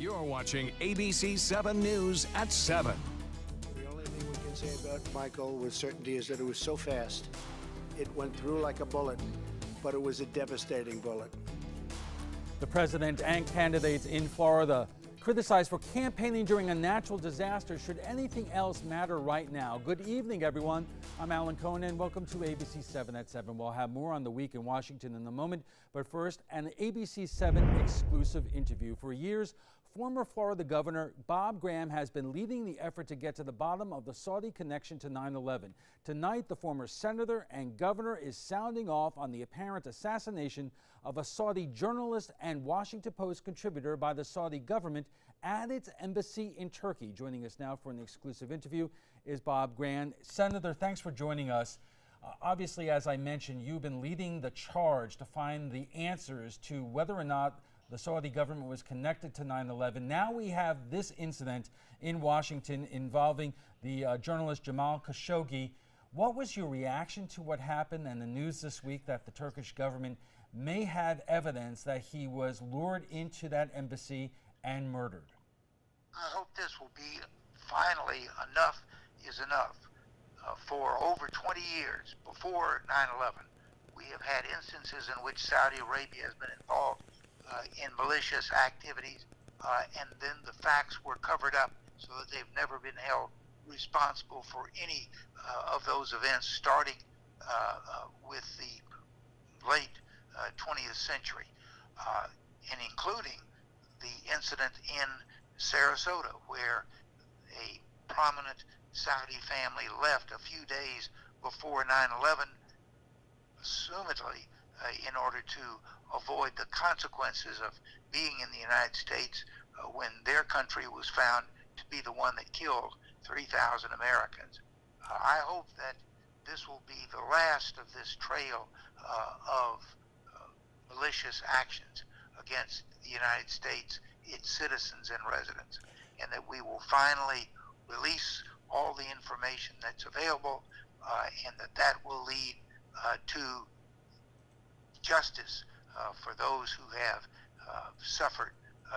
You're watching ABC 7 News at 7. The only thing we can say about Michael with certainty is that it was so fast. It went through like a bullet, but it was a devastating bullet. The president and candidates in Florida criticized for campaigning during a natural disaster. Should anything else matter right now? Good evening, everyone. I'm Alan Conan. Welcome to ABC 7 at 7. We'll have more on the week in Washington in a moment. But first, an ABC 7 exclusive interview. For years, former Florida Governor Bob Graham has been leading the effort to get to the bottom of the Saudi connection to 9/11. Tonight, the former senator and governor is sounding off on the apparent assassination of a Saudi journalist and Washington Post contributor by the Saudi government at its embassy in Turkey. Joining us now for an exclusive interview is Bob Graham. Senator, thanks for joining us. Obviously, as I mentioned, you've been leading the charge to find the answers to whether or not the Saudi government was connected to 9/11. Now we have this incident in Washington involving the journalist Jamal Khashoggi. What was your reaction to what happened and the news this week that the Turkish government may have evidence that he was lured into that embassy and murdered? I hope this will be finally enough is enough. For over 20 years before 9/11, we have had instances in which Saudi Arabia has been involved in malicious activities, and then the facts were covered up so that they've never been held responsible for any of those events, starting with the late 20th century, and including the incident in Sarasota, where a prominent Saudi family left a few days before 9/11, assumedly in order to avoid the consequences of being in the United States when their country was found to be the one that killed 3,000 Americans. I hope that this will be the last of this trail of malicious actions against the United States, its citizens and residents, and that we will finally release all the information that's available, and that will lead to justice for those who have suffered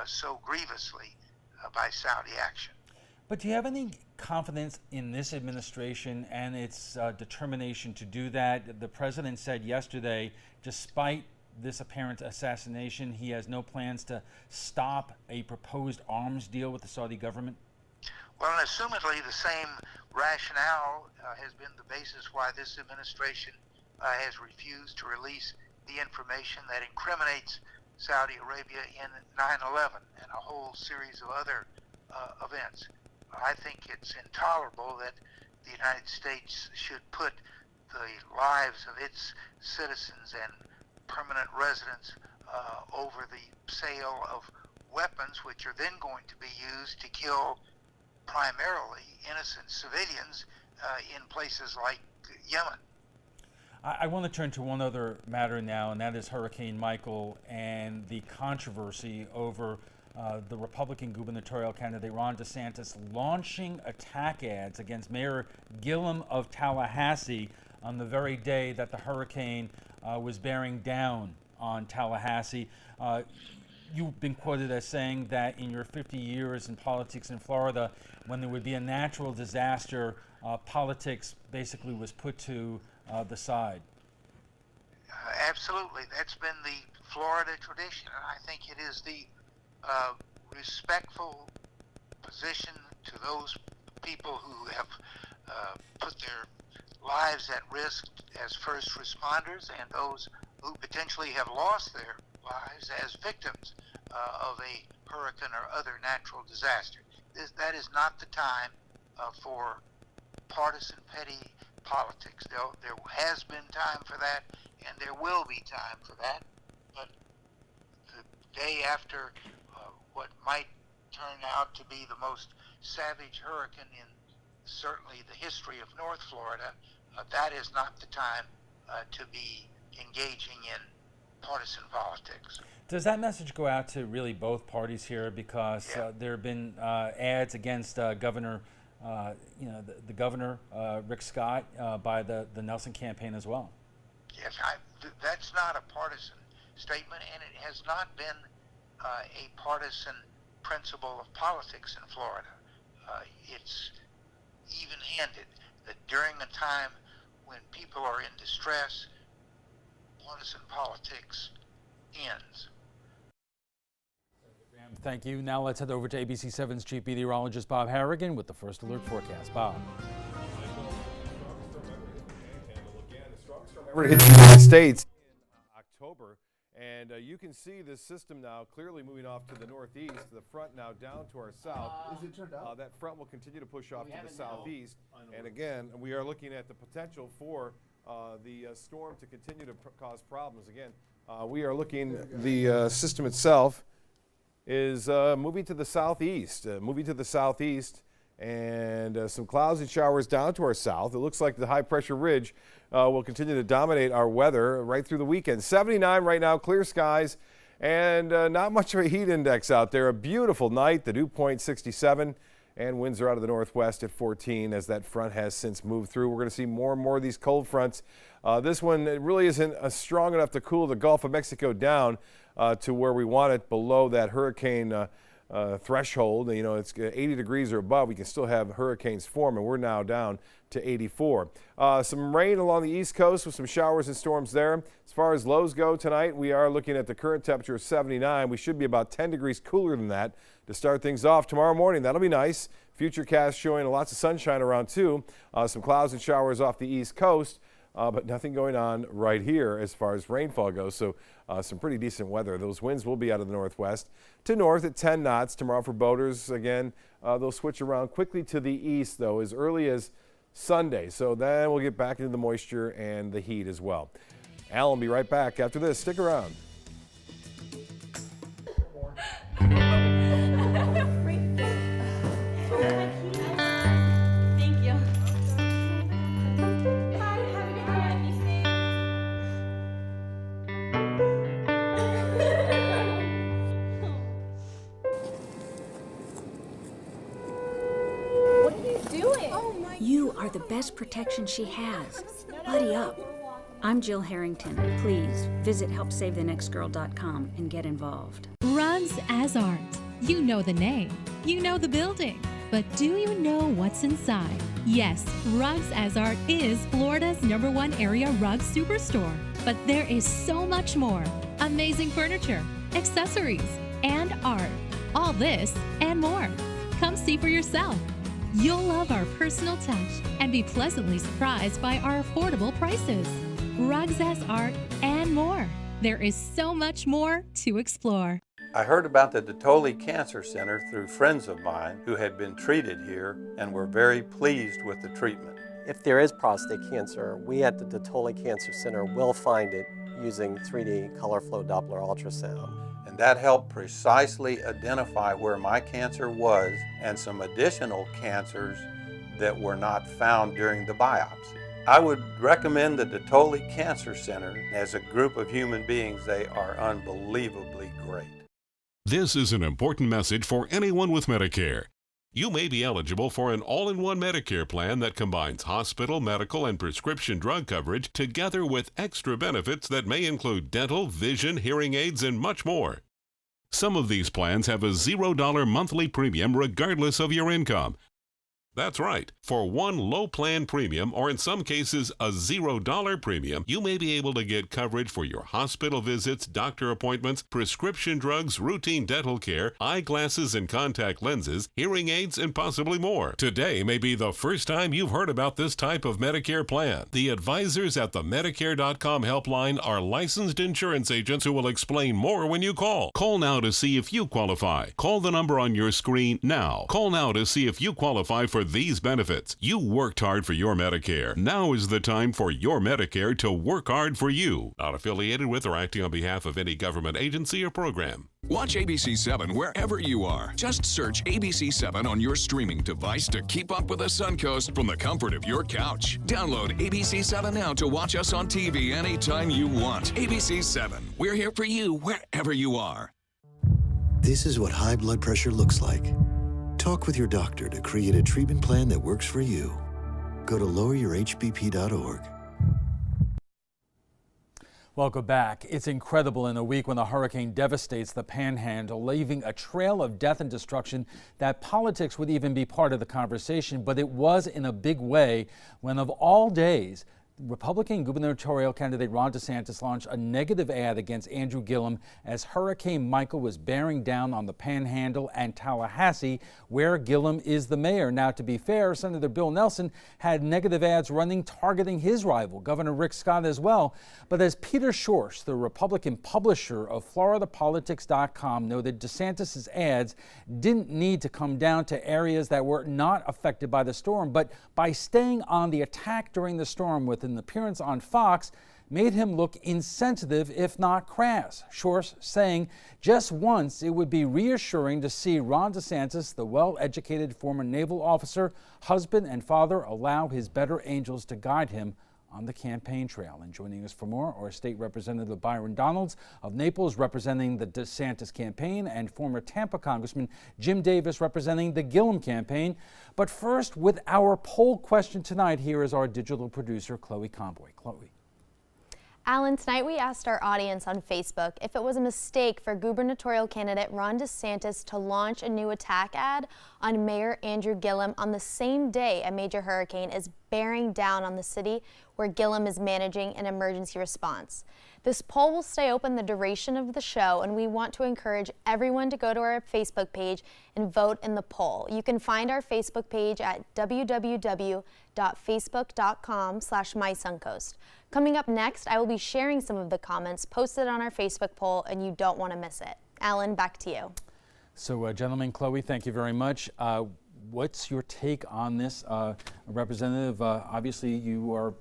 so grievously by Saudi action. But do you have any confidence in this administration and its determination to do that? The president said yesterday, despite this apparent assassination, he has no plans to stop a proposed arms deal with the Saudi government? Well, and assumedly the same rationale has been the basis why this administration has refused to release the information that incriminates Saudi Arabia in 9/11 and a whole series of other events. I think it's intolerable that the United States should put the lives of its citizens and permanent residents over the sale of weapons, which are then going to be used to kill primarily innocent civilians in places like Yemen. I want to turn to one other matter now, and that is Hurricane Michael and the controversy over the Republican gubernatorial candidate Ron DeSantis launching attack ads against Mayor Gillum of Tallahassee on the very day that the hurricane was bearing down on Tallahassee. You've been quoted as saying that in your 50 years in politics in Florida, when there would be a natural disaster, politics basically was put to the side. Absolutely. That's been the Florida tradition, and I think it is the respectful position to those people who have put their lives at risk as first responders and those who potentially have lost their lives as victims of a hurricane or other natural disaster. That is not the time for partisan petty politics. There has been time for that, and there will be time for that, but the day after what might turn out to be the most savage hurricane in certainly the history of North Florida, that is not the time to be engaging in partisan politics. Does that message go out to really both parties here? Because there have been ads against Governor, the governor, Rick Scott, by the Nelson campaign as well. Yes, that's not a partisan statement, and it has not been a partisan principle of politics in Florida. It's even-handed, that during a time when people are in distress, partisan politics ends. Thank you. Now let's head over to ABC7's chief meteorologist Bob Harrigan with the First Alert forecast. Bob. It hit the United States in October, and you can see this system now clearly moving off to the northeast, the front now down to our south. Is it turned out? That front will continue to push off to the southeast, and again, we are looking at the potential for the storm to continue to cause problems. Again, we are looking, the system itself is moving to the southeast, and some clouds and showers down to our south. It looks like the high pressure ridge will continue to dominate our weather right through the weekend. 79 right now, clear skies, and not much of a heat index out there. A beautiful night, the dew point 67, and winds are out of the northwest at 14 as that front has since moved through. We're going to see more and more of these cold fronts. This one, it really isn't strong enough to cool the Gulf of Mexico down to where we want it, below that hurricane threshold. You know, it's 80 degrees or above. We can still have hurricanes form, and we're now down to 84. Some rain along the East Coast with some showers and storms there. As far as lows go tonight, we are looking at the current temperature of 79. We should be about 10 degrees cooler than that to start things off tomorrow morning. That'll be nice. Futurecast showing lots of sunshine around too. Some clouds and showers off the East Coast. But nothing going on right here as far as rainfall goes. So some pretty decent weather. Those winds will be out of the northwest to north at 10 knots tomorrow for boaters. Again, they'll switch around quickly to the east, though, as early as Sunday. So then we'll get back into the moisture and the heat as well. Alan will be right back after this. Stick around. You are the best protection she has. Buddy up. I'm Jill Harrington. Please visit HelpSaveTheNextGirl.com and get involved. Rugs as Art. You know the name. You know the building. But do you know what's inside? Yes, Rugs as Art is Florida's #1 area rug superstore. But there is so much more. Amazing furniture, accessories, and art. All this and more. Come see for yourself. You'll love our personal touch and be pleasantly surprised by our affordable prices. Rugs as Art and more. There is so much more to explore. I heard about the Dotoli Cancer Center through friends of mine who had been treated here and were very pleased with the treatment. If there is prostate cancer, we at the Dotoli Cancer Center will find it using 3D color flow Doppler ultrasound. And that helped precisely identify where my cancer was and some additional cancers that were not found during the biopsy. I would recommend the Dotoli Cancer Center. As a group of human beings, they are unbelievably great. This is an important message for anyone with Medicare. You may be eligible for an all-in-one Medicare plan that combines hospital, medical, and prescription drug coverage together with extra benefits that may include dental, vision, hearing aids, and much more. Some of these plans have a $0 monthly premium regardless of your income. That's right. For one low plan premium, or in some cases a $0 premium, you may be able to get coverage for your hospital visits, doctor appointments, prescription drugs, routine dental care, eyeglasses and contact lenses, hearing aids, and possibly more. Today may be the first time you've heard about this type of Medicare plan. The advisors at the Medicare.com helpline are licensed insurance agents who will explain more when you call. Call now to see if you qualify. Call the number on your screen now. Call now to see if you qualify for these benefits. You worked hard for your Medicare. Now is the time for your Medicare to work hard for you. Not affiliated with or acting on behalf of any government agency or program. Watch ABC7 wherever you are. Just search ABC7 on your streaming device to keep up with the Suncoast from the comfort of your couch. Download ABC7 now to watch us on TV anytime you want. ABC7, we're here for you wherever you are. This is what high blood pressure looks like. Talk with your doctor to create a treatment plan that works for you. Go to loweryourhbp.org. Welcome back. It's incredible in a week when a hurricane devastates the Panhandle, leaving a trail of death and destruction that politics would even be part of the conversation. But it was in a big way when, of all days, Republican gubernatorial candidate Ron DeSantis launched a negative ad against Andrew Gillum as Hurricane Michael was bearing down on the Panhandle and Tallahassee, where Gillum is the mayor. Now, to be fair, Senator Bill Nelson had negative ads running targeting his rival, Governor Rick Scott, as well. But as Peter Schorsch, the Republican publisher of FloridaPolitics.com, noted, DeSantis' ads didn't need to come down to areas that were not affected by the storm, but by staying on the attack during the storm with an appearance on Fox made him look insensitive, if not crass. Schorsch saying just once it would be reassuring to see Ron DeSantis, the well-educated former naval officer, husband, and father, allow his better angels to guide him on the campaign trail. And joining us for more are State Representative Byron Donalds of Naples, representing the DeSantis campaign, and former Tampa Congressman Jim Davis, representing the Gillum campaign. But first, with our poll question tonight, here is our digital producer, Chloe Comboy. Chloe. Alan, tonight we asked our audience on Facebook if it was a mistake for gubernatorial candidate Ron DeSantis to launch a new attack ad on Mayor Andrew Gillum on the same day a major hurricane is bearing down on the city where Gillum is managing an emergency response. This poll will stay open the duration of the show, and we want to encourage everyone to go to our Facebook page and vote in the poll. You can find our Facebook page at www.facebook.com/mysuncoast. Coming up next, I will be sharing some of the comments posted on our Facebook poll, and you don't want to miss it. Alan, back to you. So, gentlemen, Chloe, thank you very much. What's your take on this, Representative? Obviously, you are,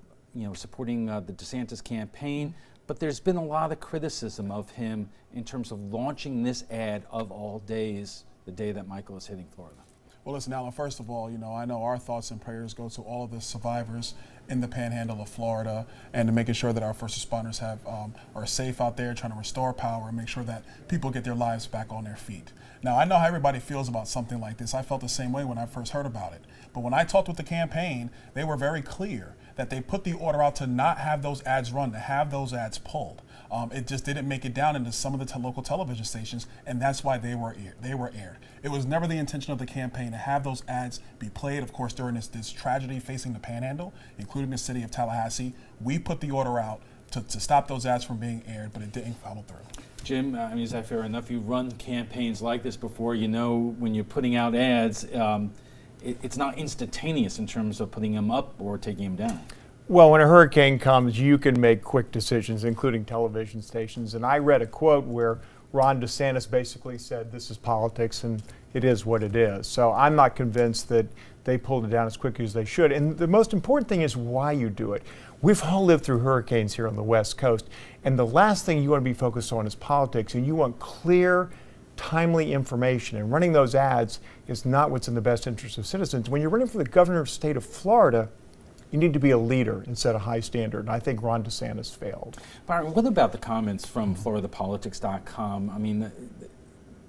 supporting the DeSantis campaign, but there's been a lot of criticism of him in terms of launching this ad of all days, the day that Michael is hitting Florida. Well, listen, Alan, first of all, I know our thoughts and prayers go to all of the survivors in the Panhandle of Florida, and to making sure that our first responders are safe out there, trying to restore power and make sure that people get their lives back on their feet. Now, I know how everybody feels about something like this. I felt the same way when I first heard about it. But when I talked with the campaign, they were very clear that they put the order out to not have those ads run, to have those ads pulled. It just didn't make it down into some of the local television stations, and that's why they were aired. It was never the intention of the campaign to have those ads be played, of course, during this tragedy facing the Panhandle, including the city of Tallahassee. We put the order out to stop those ads from being aired, but it didn't follow through. Jim, is that fair enough? You've run campaigns like this before. When you're putting out ads, it's not instantaneous in terms of putting them up or taking them down. Well, when a hurricane comes, you can make quick decisions, including television stations. And I read a quote where Ron DeSantis basically said, this is politics and it is what it is. So I'm not convinced that they pulled it down as quickly as they should. And the most important thing is why you do it. We've all lived through hurricanes here on the West Coast. And the last thing you want to be focused on is politics. And you want clear, timely information. And running those ads is not what's in the best interest of citizens. When you're running for the governor of the state of Florida, you need to be a leader and set a high standard. And I think Ron DeSantis failed. Byron, what about the comments from FloridaPolitics.com?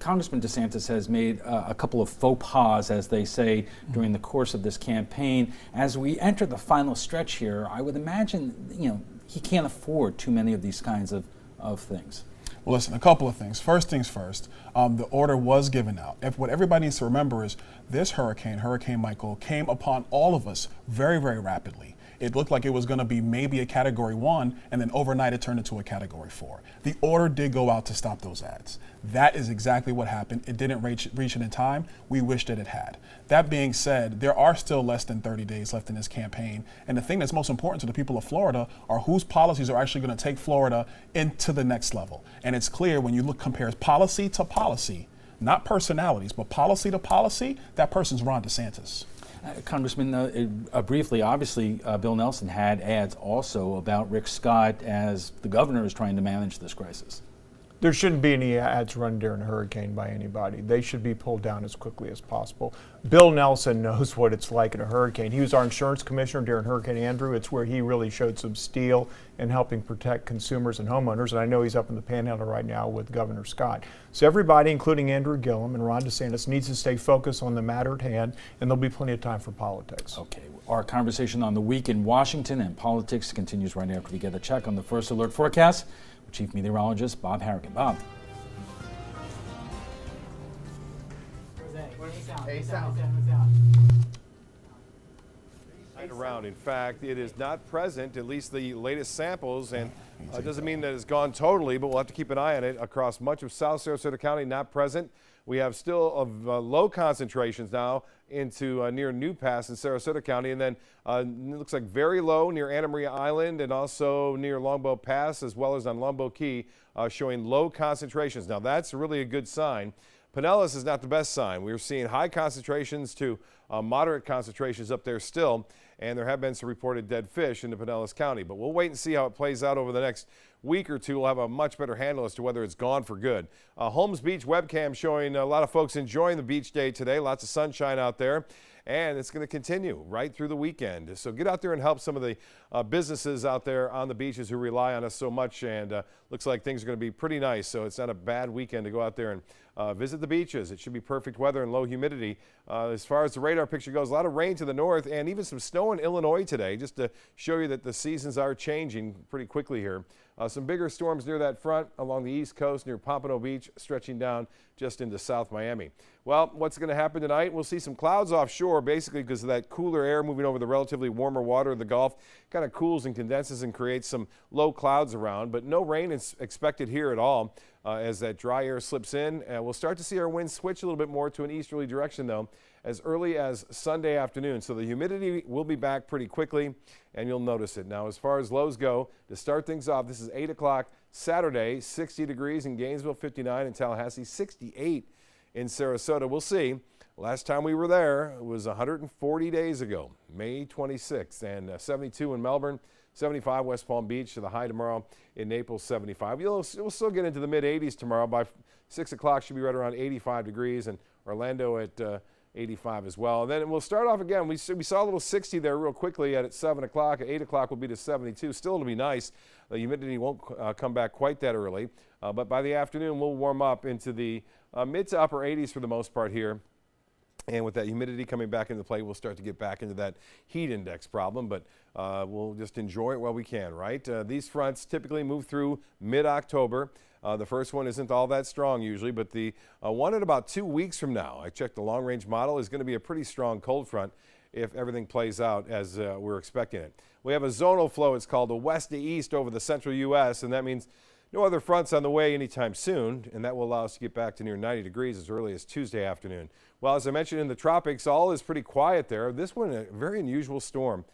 Congressman DeSantis has made a couple of faux pas, as they say, during the course of this campaign. As we enter the final stretch here, I would imagine, he can't afford too many of these kinds of things. Well, listen, a couple of things. First things first, the order was given out. What everybody needs to remember is this hurricane, Hurricane Michael, came upon all of us very, very rapidly. It looked like it was going to be maybe a Category 1, and then overnight it turned into a Category 4. The order did go out to stop those ads. That is exactly what happened. It didn't reach it in time. We wish that it had. That being said, there are still less than 30 days left in this campaign. And the thing that's most important to the people of Florida are whose policies are actually going to take Florida into the next level. And it's clear when you compare policy to policy, not personalities, but policy to policy, that person's Ron DeSantis. Congressman, briefly, obviously, Bill Nelson had ads also about Rick Scott as the governor is trying to manage this crisis. There shouldn't be any ads run during a hurricane by anybody. They should be pulled down as quickly as possible. Bill Nelson knows what it's like in a hurricane. He was our insurance commissioner during Hurricane Andrew. It's where he really showed some steel in helping protect consumers and homeowners. And I know he's up in the Panhandle right now with Governor Scott. So everybody, including Andrew Gillum and Ron DeSantis, needs to stay focused on the matter at hand, and there'll be plenty of time for politics. Okay, our conversation on the week in Washington and politics continues right after we get a check on the First Alert forecast with Chief Meteorologist Bob Harrigan. Bob. Around. In fact, it is not present, at least the latest samples, and it doesn't mean that it's gone totally, but we'll have to keep an eye on it. Across much of South Sarasota County, not present. We have still of low concentrations now into near New Pass in Sarasota County, and then it looks like very low near Anna Maria Island and also near Longbow Pass, as well as on Longbow Key, showing low concentrations. Now that's really a good sign. Pinellas is not the best sign. We're seeing high concentrations to moderate concentrations up there still, and there have been some reported dead fish into Pinellas County. But we'll wait and see how it plays out over the next week or two. We'll have a much better handle as to whether it's gone for good. Holmes Beach webcam showing a lot of folks enjoying the beach day today. Lots of sunshine out there. And it's going to continue right through the weekend. So get out there and help some of the businesses out there on the beaches who rely on us so much. And looks like things are going to be pretty nice. So it's not a bad weekend to go out there and visit the beaches. It should be perfect weather and low humidity. As far as the radar picture goes, a lot of rain to the north and even some snow in Illinois today, just to show you that the seasons are changing pretty quickly here. Some bigger storms near that front along the east coast near Pompano Beach, stretching down just into South Miami. Well, what's going to happen tonight? We'll see some clouds offshore, basically because of that cooler air moving over the relatively warmer water of the Gulf. Kind of cools and condenses and creates some low clouds around, but no rain is expected here at all as that dry air slips in. We'll start to see our winds switch a little bit more to an easterly direction, though, as early as Sunday afternoon. So the humidity will be back pretty quickly, and you'll notice it. Now, as far as lows go, to start things off, this is 8 o'clock Saturday, 60 degrees in Gainesville, 59 in Tallahassee, 68 in Sarasota. We'll see. Last time we were there, it was 140 days ago, May 26th, and 72 in Melbourne, 75 West Palm Beach, to the high tomorrow in Naples, 75. We'll still get into the mid-80s tomorrow. By 6 o'clock, should be right around 85 degrees, and Orlando at 85 as well. And then we'll start off again. We saw a little 60 there real quickly at 7 o'clock. At 8 o'clock, we'll be to 72. Still, it'll be nice. The humidity won't come back quite that early, but by the afternoon, we'll warm up into the mid to upper 80s for the most part here. And with that humidity coming back into play, we'll start to get back into that heat index problem, but we'll just enjoy it while we can, right? These fronts typically move through mid-October. The first one isn't all that strong usually, but the one at about 2 weeks from now, I checked the long-range model, is going to be a pretty strong cold front if everything plays out as we're expecting it. We have a zonal flow, it's called, a west to east over the central U.S., and that means no other fronts on the way anytime soon, and that will allow us to get back to near 90 degrees as early as Tuesday afternoon. Well, as I mentioned in the tropics, all is pretty quiet there. This one, a very unusual storm.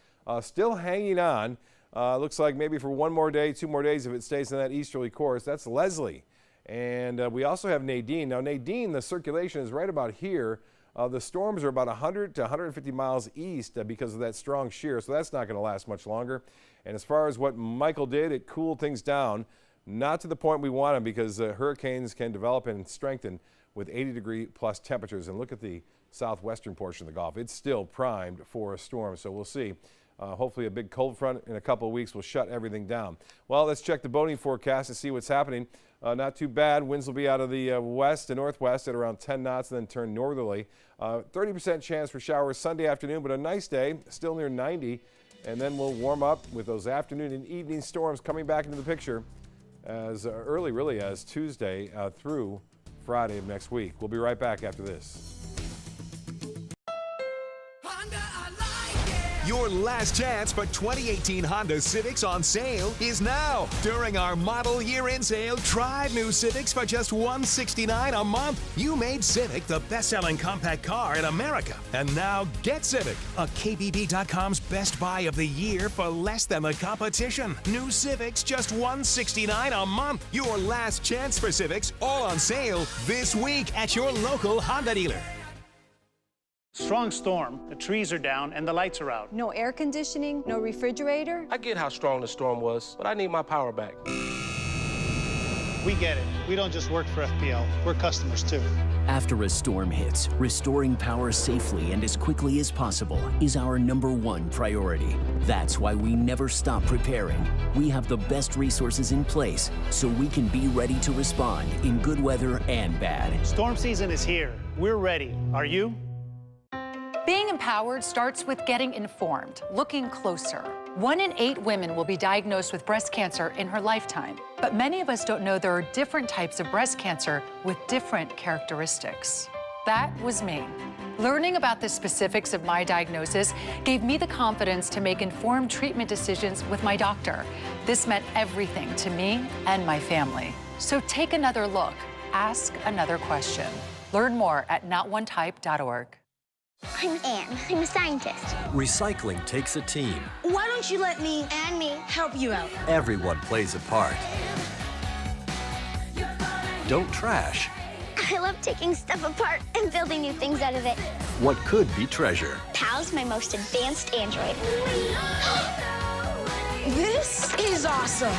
Still hanging on. Looks like maybe for one more day, 2 more days if it stays in that easterly course. That's Leslie. And we also have Nadine. Now, Nadine, the circulation is right about here. The storms are about 100 to 150 miles east because of that strong shear, so that's not going to last much longer. And as far as what Michael did, it cooled things down. Not to the point we want them because hurricanes can develop and strengthen with 80-degree plus temperatures. And look at the southwestern portion of the Gulf. It's still primed for a storm, so we'll see. Hopefully a big cold front in a couple of weeks will shut everything down. Well, let's check the boating forecast to see what's happening. Not too bad. Winds will be out of the west to northwest at around 10 knots and then turn northerly. 30% chance for showers Sunday afternoon, but a nice day, still near 90. And then we'll warm up with those afternoon and evening storms coming back into the picture as early really as Tuesday through Friday of next week. We'll be right back after this. Your last chance for 2018 Honda Civics on sale is now. During our model year-end sale, drive new Civics for just $169 a month. You made Civic the best-selling compact car in America. And now get Civic, a KBB.com's best buy of the year for less than the competition. New Civics just $169 a month. Your last chance for Civics, all on sale this week at your local Honda dealer. Strong storm, the trees are down and the lights are out. No air conditioning, no refrigerator. I get how strong the storm was, but I need my power back. We get it. we don't just work for FPL, we're customers too. After a storm hits, restoring power safely and as quickly as possible is our #1 priority. That's why we never stop preparing. We have the best resources in place so we can be ready to respond in good weather and bad. Storm season is here. We're ready. Are you? Being empowered starts with getting informed, looking closer. 1 in 8 women will be diagnosed with breast cancer in her lifetime. But many of us don't know there are different types of breast cancer with different characteristics. That was me. Learning about the specifics of my diagnosis gave me the confidence to make informed treatment decisions with my doctor. This meant everything to me and my family. So take another look. Ask another question. Learn more at notonetype.org. I'm Anne. I'm a scientist. Recycling takes a team. Why don't you let me and me help you out? Everyone plays a part. Don't trash I love taking stuff apart and building new things out of it. what could be treasure. Pal's my most advanced android. This is awesome.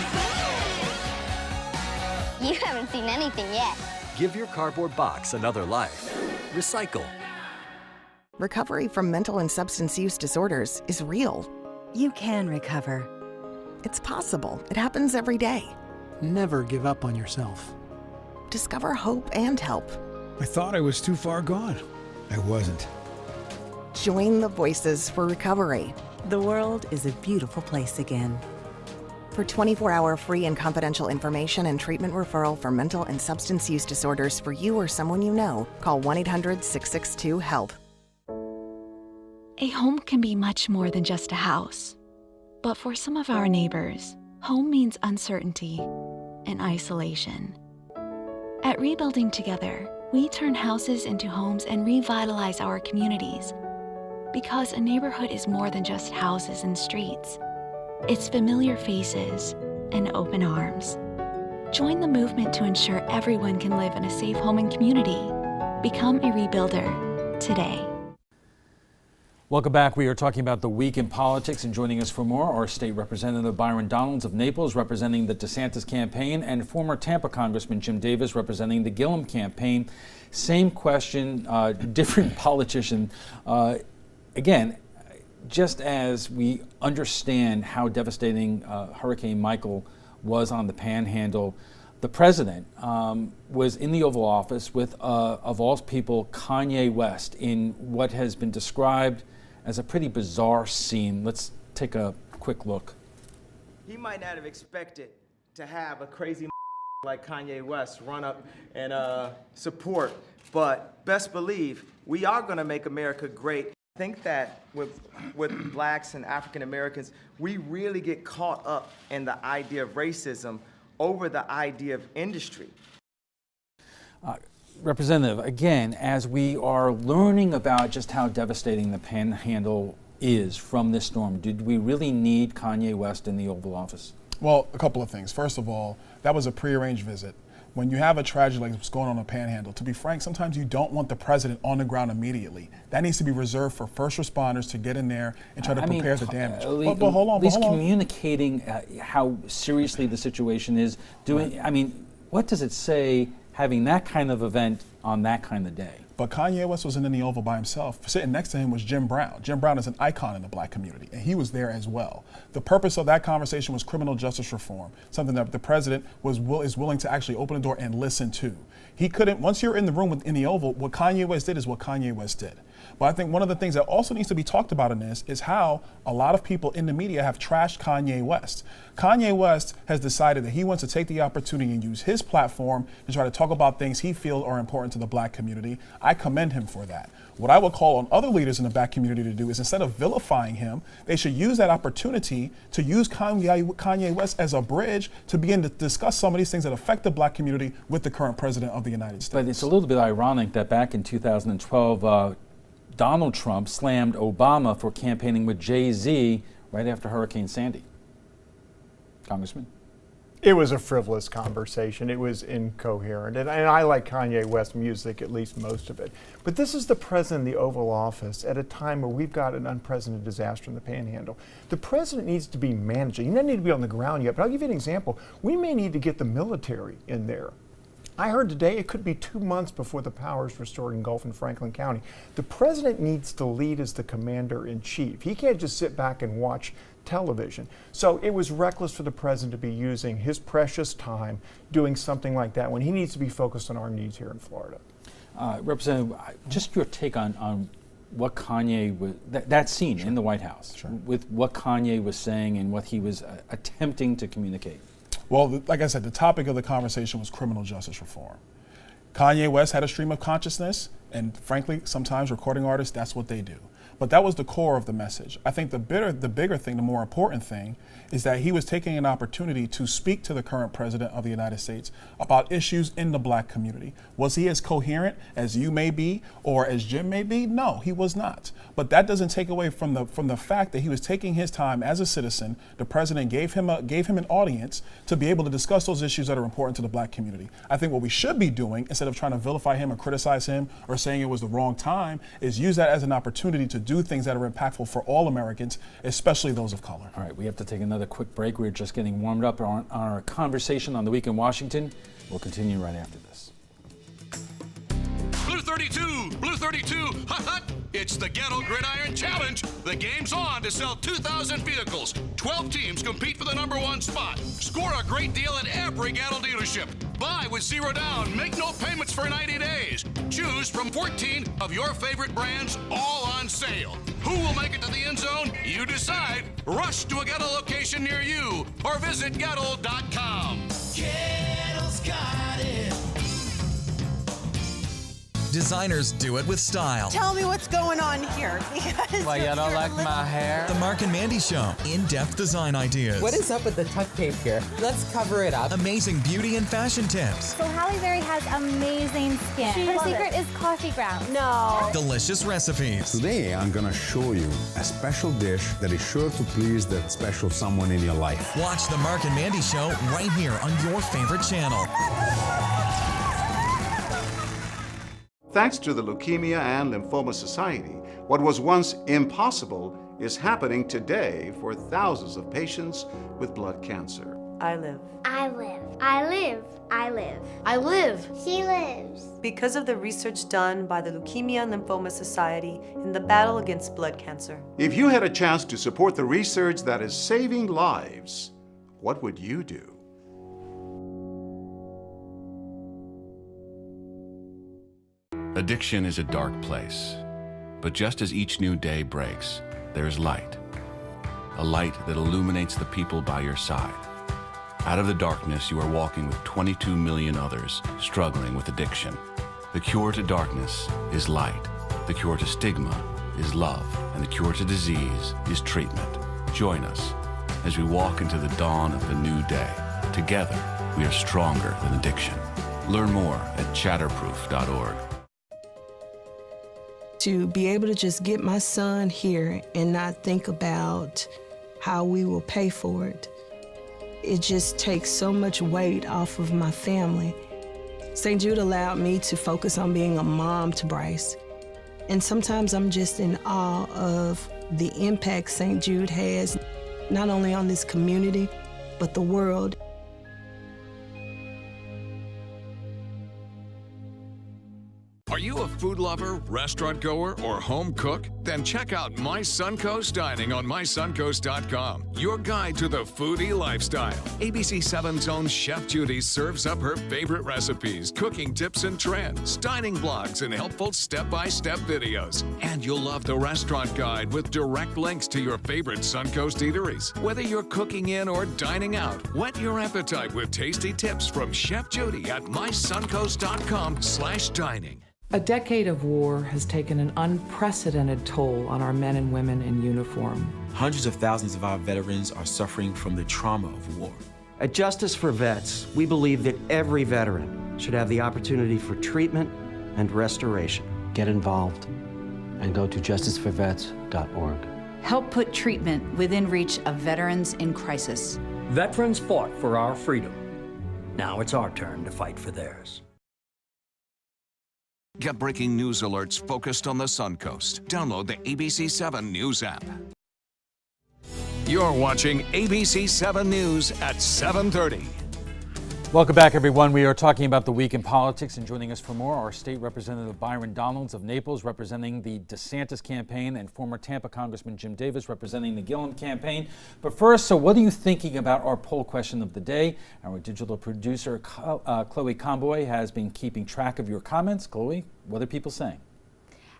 You haven't seen anything yet. Give your cardboard box another life. Recycle. Recovery from mental and substance use disorders is real. You can recover. It's possible. It happens every day. Never give up on yourself. Discover hope and help. I thought I was too far gone. I wasn't. Join the Voices for Recovery. The world is a beautiful place again. For 24-hour free and confidential information and treatment referral for mental and substance use disorders for you or someone you know, call 1-800-662-HELP. A home can be much more than just a house. But for some of our neighbors, home means uncertainty and isolation. At Rebuilding Together, we turn houses into homes and revitalize our communities. Because a neighborhood is more than just houses and streets. It's familiar faces and open arms. Join the movement to ensure everyone can live in a safe home and community. Become a rebuilder today. Welcome back. We are talking about the week in politics, and joining us for more, our state representative Byron Donalds of Naples, representing the DeSantis campaign, and former Tampa Congressman Jim Davis, representing the Gillum campaign. Same question, different politician. Again, just as we understand how devastating Hurricane Michael was on the Panhandle, the president was in the Oval Office with, of all people, Kanye West in what has been described as a pretty bizarre scene. Let's take a quick look. He might not have expected to have a crazy like Kanye West run up and support, but best believe we are going to make America great. I think that with blacks and African Americans, we really get caught up in the idea of racism over the idea of industry. Representative, again, as we are learning about just how devastating the Panhandle is from this storm, did we really need Kanye West in the Oval Office? Well, a couple of things. First of all, that was a prearranged visit. When you have a tragedy like what's going on in the Panhandle, to be frank, sometimes you don't want the president on the ground immediately. That needs to be reserved for first responders to get in there and try to prepare the damage. But hold on, at least communicating how seriously the situation is. I mean, what does it say having that kind of event on that kind of day? But Kanye West wasn't in the Oval by himself. Sitting next to him was Jim Brown. Jim Brown is an icon in the black community, and he was there as well. The purpose of that conversation was criminal justice reform, something that the president is willing to actually open the door and listen to. He couldn't, once you're in the room in the Oval, what Kanye West did is what Kanye West did. But I think one of the things that also needs to be talked about in this is how a lot of people in the media have trashed Kanye West. Kanye West has decided that he wants to take the opportunity and use his platform to try to talk about things he feels are important to the black community. I commend him for that. What I would call on other leaders in the black community to do is, instead of vilifying him, they should use that opportunity to use Kanye West as a bridge to begin to discuss some of these things that affect the black community with the current president of the United States. But it's a little bit ironic that back in 2012, Donald Trump slammed Obama for campaigning with Jay-Z right after Hurricane Sandy. Congressman? It was a frivolous conversation. It was incoherent. And I like Kanye West music, at least most of it. But this is the president of the Oval Office at a time where we've got an unprecedented disaster in the Panhandle. The president needs to be managing. He doesn't need to be on the ground yet, but I'll give you an example. We may need to get the military in there I heard today it could be 2 months before the power is restored in Gulf and Franklin County. The president needs to lead as the commander-in-chief. He can't just sit back and watch television. So it was reckless for the president to be using his precious time doing something like that when he needs to be focused on our needs here in Florida. Representative, just your take on what Kanye was, that scene in the White House, with what Kanye was saying and what he was attempting to communicate. Well, like I said, the topic of the conversation was criminal justice reform. Kanye West had a stream of consciousness, and frankly, sometimes recording artists, that's what they do. But that was the core of the message. I think the bigger thing, the more important thing, is that he was taking an opportunity to speak to the current president of the United States about issues in the black community. Was he as coherent as you may be or as Jim may be? No, he was not. But that doesn't take away from the fact that he was taking his time as a citizen. The president gave him an audience to be able to discuss those issues that are important to the black community. I think what we should be doing, instead of trying to vilify him or criticize him or saying it was the wrong time, is use that as an opportunity to do things that are impactful for all Americans, especially those of color. All right, we have to take another quick break. We're just getting warmed up on our conversation on the week in Washington. We'll continue right after this. Blue 32, Blue 32, hot, hot. It's the Gatto Gridiron Challenge. The game's on to sell 2,000 vehicles. 12 teams compete for the #1 spot. Score a great deal at every Gatto dealership. Buy with 0 down. Make no payments for 90 days. Choose from 14 of your favorite brands, all on sale. Who will make it to the end zone? You decide. Rush to a Gatto location near you or visit Gatto.com. Gatto's got it. Designers do it with style. Tell me what's going on here. Why, you don't like my hair? The Mark and Mandy Show. In-depth design ideas. What is up with the tuck tape here? Let's cover it up. Amazing beauty and fashion tips. So Halle Berry has amazing skin. Her secret is coffee grounds. No. Delicious recipes. Today, I'm gonna show you a special dish that is sure to please that special someone in your life. Watch the Mark and Mandy Show right here on your favorite channel. Thanks to the Leukemia and Lymphoma Society, what was once impossible is happening today for thousands of patients with blood cancer. I live. I live. I live. I live. I live. She lives. Because of the research done by the Leukemia and Lymphoma Society in the battle against blood cancer. If you had a chance to support the research that is saving lives, what would you do? Addiction is a dark place, but just as each new day breaks, there is light. A light that illuminates the people by your side. Out of the darkness, you are walking with 22 million others struggling with addiction. The cure to darkness is light. The cure to stigma is love. And the cure to disease is treatment. Join us as we walk into the dawn of the new day. Together, we are stronger than addiction. Learn more at chatterproof.org. To be able to just get my son here and not think about how we will pay for it, it just takes so much weight off of my family. St. Jude allowed me to focus on being a mom to Bryce. And sometimes I'm just in awe of the impact St. Jude has, not only on this community, but the world. Are you a food lover, restaurant goer, or home cook? Then check out My Suncoast Dining on mysuncoast.com, your guide to the foodie lifestyle. ABC 7's own Chef Judy serves up her favorite recipes, cooking tips and trends, dining blogs, and helpful step-by-step videos. And you'll love the restaurant guide with direct links to your favorite Suncoast eateries. Whether you're cooking in or dining out, whet your appetite with tasty tips from Chef Judy at mysuncoast.com/dining. A decade of war has taken an unprecedented toll on our men and women in uniform. Hundreds of thousands of our veterans are suffering from the trauma of war. At Justice for Vets, we believe that every veteran should have the opportunity for treatment and restoration. Get involved and go to justiceforvets.org. Help put treatment within reach of veterans in crisis. Veterans fought for our freedom. Now it's our turn to fight for theirs. Get breaking news alerts focused on the Suncoast. Download the ABC 7 News app. You're watching ABC 7 News at 7:30. Welcome back, everyone. We are talking about the week in politics, and joining us for more, our State Representative Byron Donalds of Naples, representing the DeSantis campaign, and former Tampa Congressman Jim Davis, representing the Gillum campaign. But first, so what are you thinking about our poll question of the day? Our digital producer, Chloe Comboy, has been keeping track of your comments. Chloe, what are people saying?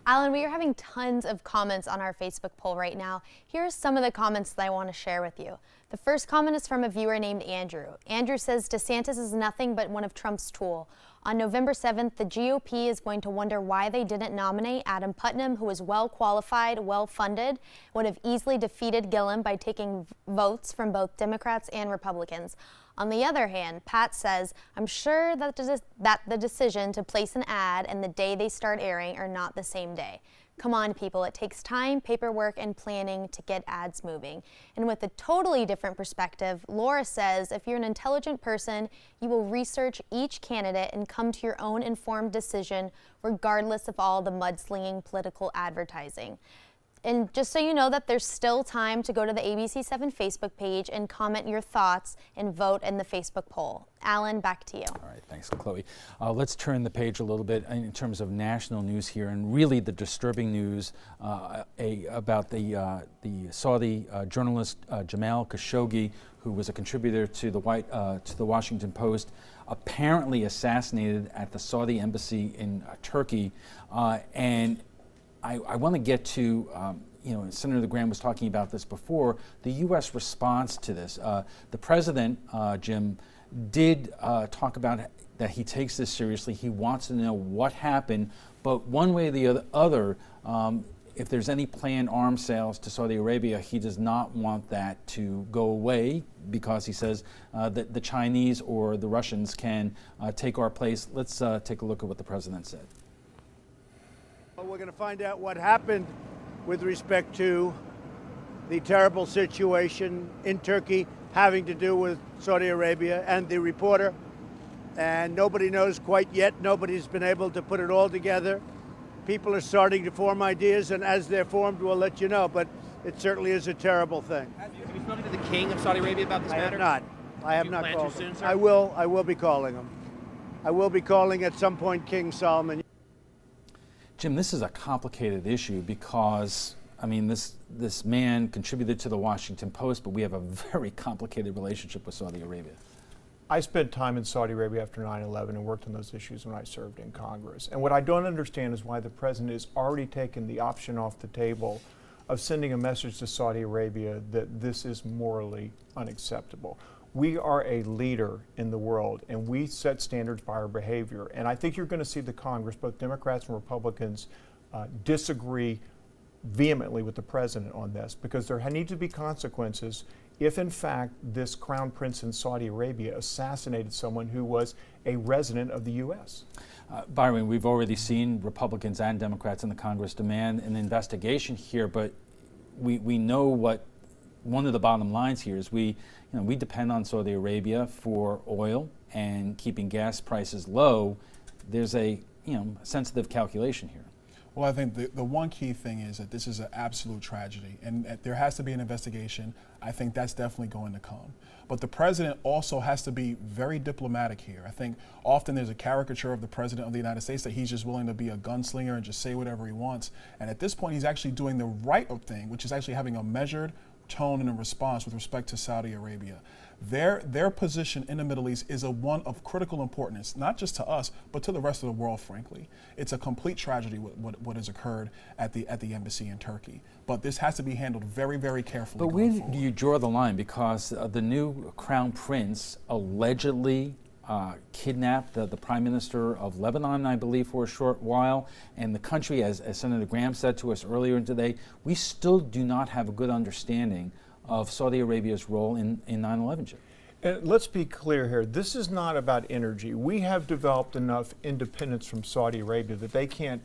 Alan, we are having tons of comments on our Facebook poll right now. Here's some of the comments that I want to share with you. The first comment is from a viewer named Andrew. Andrew says DeSantis is nothing but one of Trump's tools. On November 7th, the GOP is going to wonder why they didn't nominate Adam Putnam, who is well qualified, well funded, would have easily defeated Gillum by taking votes from both Democrats and Republicans. On the other hand, Pat says, I'm sure that the decision to place an ad and the day they start airing are not the same day. Come on, people, it takes time, paperwork, and planning to get ads moving. And with a totally different perspective, Laura says, if you're an intelligent person, you will research each candidate and come to your own informed decision, regardless of all the mudslinging political advertising. And just so you know that there's still time to go to the ABC7 Facebook page and comment your thoughts and vote in the Facebook poll. Alan, back to you. All right, thanks, Chloe. Let's turn the page a little bit in terms of national news here, and really the disturbing news about the Saudi journalist Jamal Khashoggi, who was a contributor to the Washington Post, apparently assassinated at the Saudi embassy in Turkey, and I want to get to, Senator Graham was talking about this before, the U.S. response to this. The president, Jim, did talk about that he takes this seriously. He wants to know what happened, but one way or the other, if there's any planned arms sales to Saudi Arabia, he does not want that to go away because he says that the Chinese or the Russians can take our place. Let's take a look at what the president said. We're going to find out what happened with respect to the terrible situation in Turkey having to do with Saudi Arabia and the reporter. And nobody knows quite yet. Nobody's been able to put it all together. People are starting to form ideas, and as they're formed, we'll let you know. But it certainly is a terrible thing. Have you spoken to the King of Saudi Arabia about this matter? I have not called him. I will be calling him. I will be calling at some point King Solomon. Jim, this is a complicated issue because, I mean, this man contributed to the Washington Post, but we have a very complicated relationship with Saudi Arabia. I spent time in Saudi Arabia after 9/11 and worked on those issues when I served in Congress. And what I don't understand is why the president has already taken the option off the table of sending a message to Saudi Arabia that this is morally unacceptable. We are a leader in the world, and we set standards by our behavior. And I think you're going to see the Congress, both Democrats and Republicans, disagree vehemently with the president on this, because there need to be consequences if, in fact, this crown prince in Saudi Arabia assassinated someone who was a resident of the U.S. Byron, we've already seen Republicans and Democrats in the Congress demand an investigation here, but we know what one of the bottom lines here is we depend on Saudi Arabia for oil and keeping gas prices low. There's a sensitive calculation here. Well, I think the one key thing is that this is an absolute tragedy, and there has to be an investigation. I think that's definitely going to come. But the president also has to be very diplomatic here. I think often there's a caricature of the president of the United States that he's just willing to be a gunslinger and just say whatever he wants. And at this point, he's actually doing the right thing, which is actually having a measured tone and a response with respect to Saudi Arabia. Their position in the Middle East is one of critical importance, not just to us, but to the rest of the world, frankly. It's a complete tragedy what has occurred at the embassy in Turkey. But this has to be handled very, very carefully. But where do you draw the line? Because the new crown prince allegedly kidnapped the prime minister of Lebanon, I believe, for a short while. And the country, as Senator Graham said to us earlier today, we still do not have a good understanding of Saudi Arabia's role in 9/11. And let's be clear here. This is not about energy. We have developed enough independence from Saudi Arabia that they can't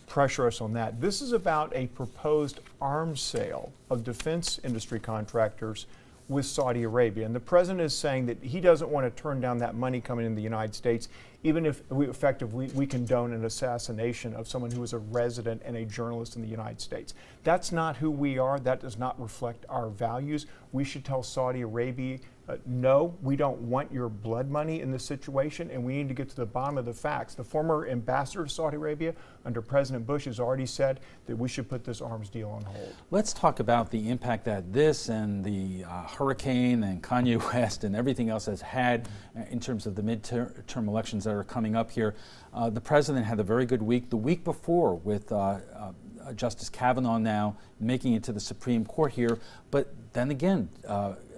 pressure us on that. This is about a proposed arms sale of defense industry contractors with Saudi Arabia. And the president is saying that he doesn't want to turn down that money coming into the United States, even if we condone an assassination of someone who is a resident and a journalist in the United States. That's not who we are. That does not reflect our values. We should tell Saudi Arabia No, we don't want your blood money in this situation, and we need to get to the bottom of the facts. The former ambassador to Saudi Arabia under President Bush has already said that we should put this arms deal on hold. Let's talk about the impact that this and the hurricane and Kanye West and everything else has had in terms of the midterm elections that are coming up here. The president had a very good week. The week before with Justice Kavanaugh now making it to the Supreme Court here. But then again,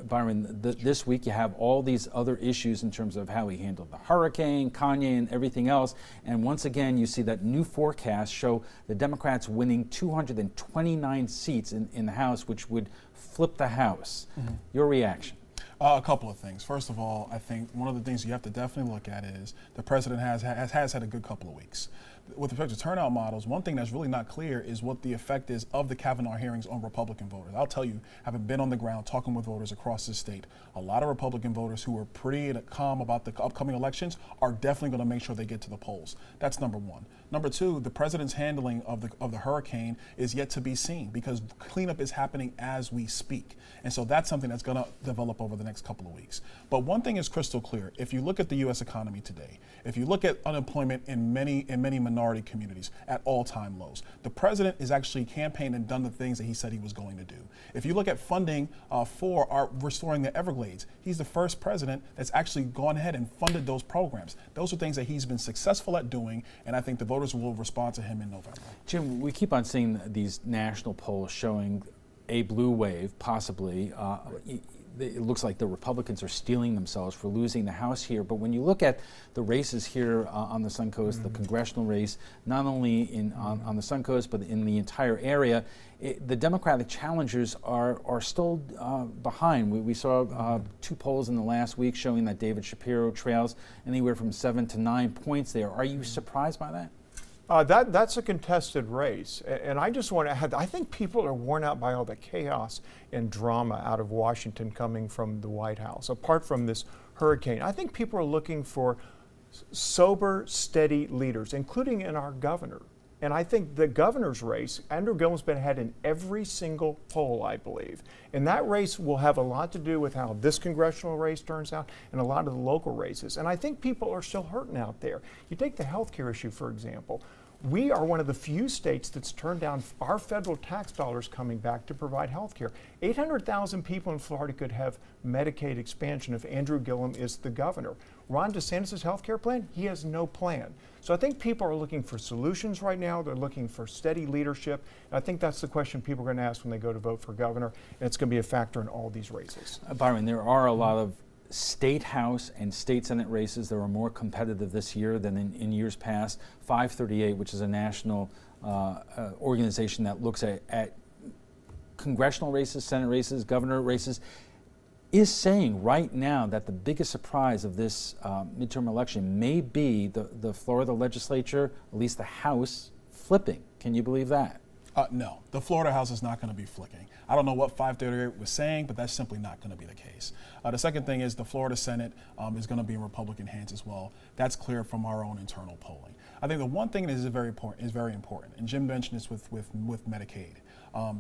Byron, this week you have all these other issues in terms of how he handled the hurricane, Kanye, and everything else. And once again, you see that new forecasts show the Democrats winning 229 seats in the House, which would flip the House. Your reaction? A couple of things. First of all, I think one of the things you have to definitely look at is the president has had a good couple of weeks. With respect to turnout models, one thing that's really not clear is what the effect is of the Kavanaugh hearings on Republican voters. I'll tell you, having been on the ground talking with voters across this state, a lot of Republican voters who are pretty calm about the upcoming elections are definitely going to make sure they get to the polls. That's number one. Number two, the president's handling of the hurricane is yet to be seen because cleanup is happening as we speak. And so that's something that's going to develop over the next couple of weeks. But one thing is crystal clear. If you look at the U.S. economy today, if you look at unemployment in many minority communities at all-time lows, the president is actually campaigned and done the things that he said he was going to do. If you look at funding for restoring the Everglades, he's the first president that's actually gone ahead and funded those programs. Those are things that he's been successful at doing, and I think the voters will respond to him in November. Jim, we keep on seeing these national polls showing a blue wave, possibly. It looks like the Republicans are stealing themselves for losing the House here. But when you look at the races here on the Suncoast, the congressional race, not only on the Suncoast, but in the entire area, the Democratic challengers are still behind. We saw 2 polls in the last week showing that David Shapiro trails anywhere from 7 to 9 points there. Are you surprised by that? That's a contested race, and I just want to add, I think people are worn out by all the chaos and drama out of Washington coming from the White House. Apart from this hurricane, I think people are looking for sober, steady leaders, including in our governor. And I think the governor's race, Andrew Gillum's been ahead in every single poll, I believe. And that race will have a lot to do with how this congressional race turns out and a lot of the local races. And I think people are still hurting out there. You take the healthcare issue, for example. We are one of the few states that's turned down our federal tax dollars coming back to provide health care. 800,000 people in Florida could have Medicaid expansion if Andrew Gillum is the governor. Ron DeSantis' health care plan, he has no plan. So I think people are looking for solutions right now. They're looking for steady leadership. And I think that's the question people are going to ask when they go to vote for governor. And it's going to be a factor in all these races. Byron, there are a lot of state house and state senate races that are more competitive this year than in years past. 538, which is a national organization that looks at congressional races, senate races, governor races, is saying right now that the biggest surprise of this midterm election may be the Florida legislature, at least the House, flipping. Can you believe that? No, the Florida House is not going to be flicking. I don't know what 538 was saying, but that's simply not going to be the case. The second thing is the Florida Senate is going to be in Republican hands as well. That's clear from our own internal polling. I think the one thing that is very important, and Jim mentioned this with Medicaid.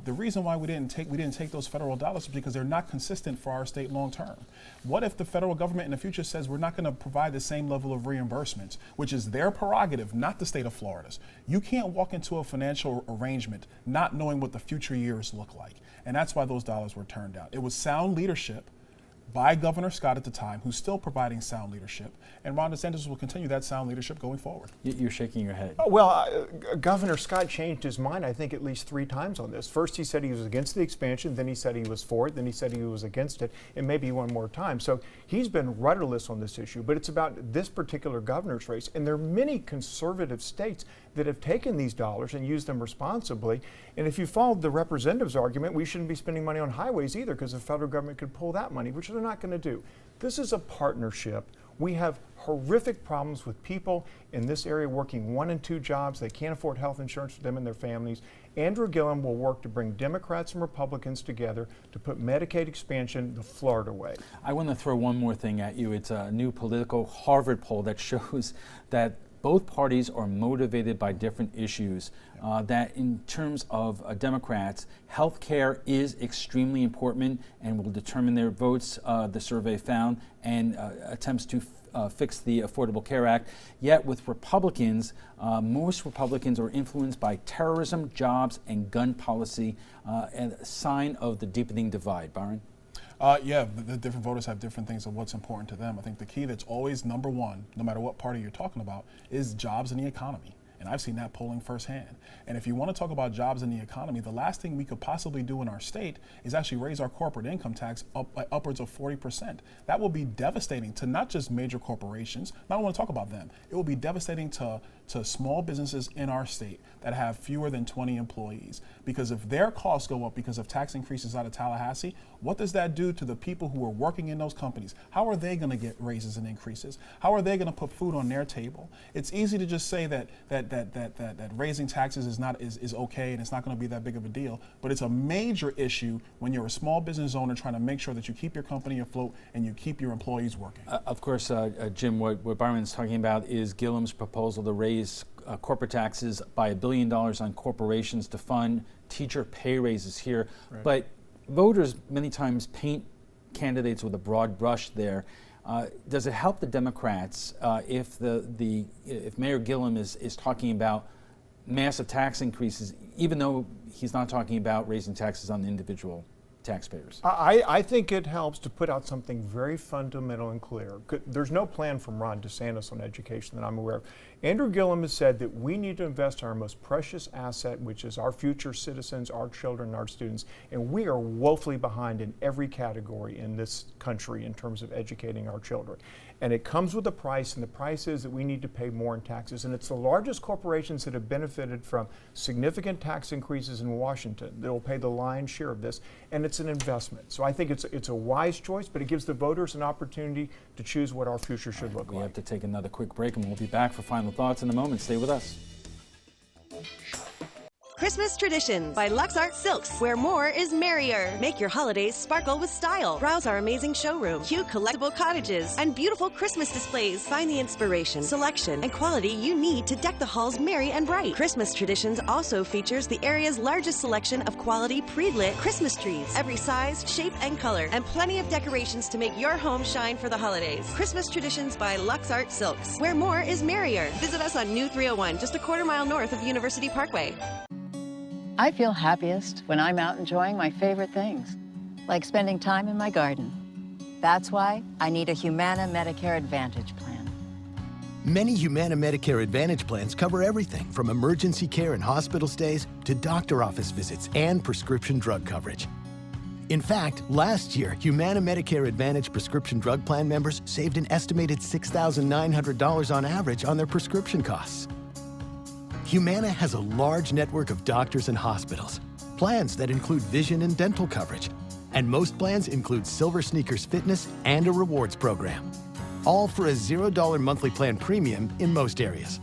The reason why we didn't take those federal dollars is because they're not consistent for our state long term. What if the federal government in the future says we're not going to provide the same level of reimbursements, which is their prerogative, not the state of Florida's? You can't walk into a financial arrangement not knowing what the future years look like. And that's why those dollars were turned down. It was sound leadership by Governor Scott at the time, who's still providing sound leadership, and Ron DeSantis will continue that sound leadership going forward. You're shaking your head. Oh, well, Governor Scott changed his mind, I think, at least 3 times on this. First, he said he was against the expansion, then he said he was for it, then he said he was against it, and maybe one more time. So he's been rudderless on this issue, but it's about this particular governor's race, and there are many conservative states that have taken these dollars and used them responsibly. And if you followed the representative's argument, we shouldn't be spending money on highways either because the federal government could pull that money, which they're not going to do. This is a partnership. We have horrific problems with people in this area working 1 and 2 jobs. They can't afford health insurance for them and their families. Andrew Gillum will work to bring Democrats and Republicans together to put Medicaid expansion the Florida way. I want to throw one more thing at you. It's a new Politico Harvard poll that shows that both parties are motivated by different issues. That in terms of Democrats, health care is extremely important and will determine their votes, the survey found, and attempts to fix the Affordable Care Act. Yet with Republicans, most Republicans are influenced by terrorism, jobs, and gun policy, and a sign of the deepening divide. Byron? Yeah, the different voters have different things of what's important to them. I think the key that's always number one, no matter what party you're talking about, is jobs and the economy. And I've seen that polling firsthand. And if you want to talk about jobs in the economy, the last thing we could possibly do in our state is actually raise our corporate income tax up by upwards of 40%. That will be devastating to not just major corporations. I don't want to talk about them. It will be devastating to small businesses in our state that have fewer than 20 employees. Because if their costs go up because of tax increases out of Tallahassee, what does that do to the people who are working in those companies? How are they going to get raises and increases? How are they going to put food on their table? It's easy to just say that raising taxes is okay and it's not going to be that big of a deal, but it's a major issue when you're a small business owner trying to make sure that you keep your company afloat and you keep your employees working. Of course, Jim, what Byron's talking about is Gillum's proposal to raise corporate taxes by $1 billion on corporations to fund teacher pay raises here. Right. But voters many times paint candidates with a broad brush there. Does it help the Democrats if Mayor Gillum is talking about massive tax increases, even though he's not talking about raising taxes on the individual taxpayers? I think it helps to put out something very fundamental and clear. There's no plan from Ron DeSantis on education that I'm aware of. Andrew Gillum has said that we need to invest in our most precious asset, which is our future citizens, our children, our students, and we are woefully behind in every category in this country in terms of educating our children. And it comes with a price, and the price is that we need to pay more in taxes. And it's the largest corporations that have benefited from significant tax increases in Washington that will pay the lion's share of this, and it's an investment. So I think it's a wise choice, but it gives the voters an opportunity to choose what our future should look like. We have to take another quick break, and we'll be back for final thoughts in a moment. Stay with us. Christmas Traditions by LuxArt Silks, where more is merrier. Make your holidays sparkle with style. Browse our amazing showroom, cute collectible cottages, and beautiful Christmas displays. Find the inspiration, selection, and quality you need to deck the halls merry and bright. Christmas Traditions also features the area's largest selection of quality pre-lit Christmas trees, every size, shape, and color, and plenty of decorations to make your home shine for the holidays. Christmas Traditions by LuxArt Silks, where more is merrier. Visit us on New 301, just a quarter-mile north of University Parkway. I feel happiest when I'm out enjoying my favorite things, like spending time in my garden. That's why I need a Humana Medicare Advantage plan. Many Humana Medicare Advantage plans cover everything from emergency care and hospital stays to doctor office visits and prescription drug coverage. In fact, last year, Humana Medicare Advantage prescription drug plan members saved an estimated $6,900 on average on their prescription costs. Humana has a large network of doctors and hospitals, plans that include vision and dental coverage, and most plans include Silver Sneakers Fitness and a rewards program, all for a $0 monthly plan premium in most areas.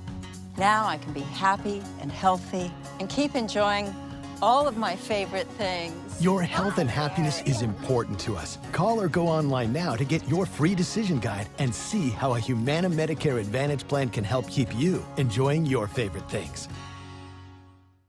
Now I can be happy and healthy and keep enjoying all of my favorite things. Your health and happiness is important to us. Call or go online now to get your free decision guide and see how a Humana Medicare Advantage plan can help keep you enjoying your favorite things.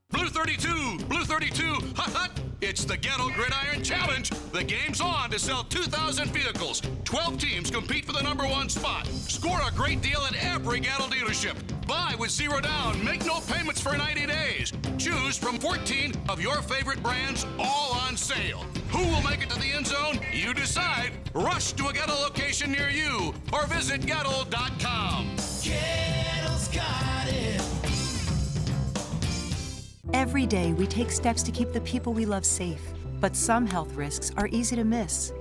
Blue 32, Blue 32, hot, hot. It's the Gatto Gridiron Challenge. The game's on to sell 2,000 vehicles. 12 teams compete for the #1 spot. Score a great deal at every Gatto dealership. Buy with 0 down. Make no payments for 90 days. Choose from 14 of your favorite brands, all on sale. Who will make it to the end zone? You decide. Rush to a Gatto location near you or visit Gatto.com. Gatto's got it. Every day, we take steps to keep the people we love safe, but some health risks are easy to miss.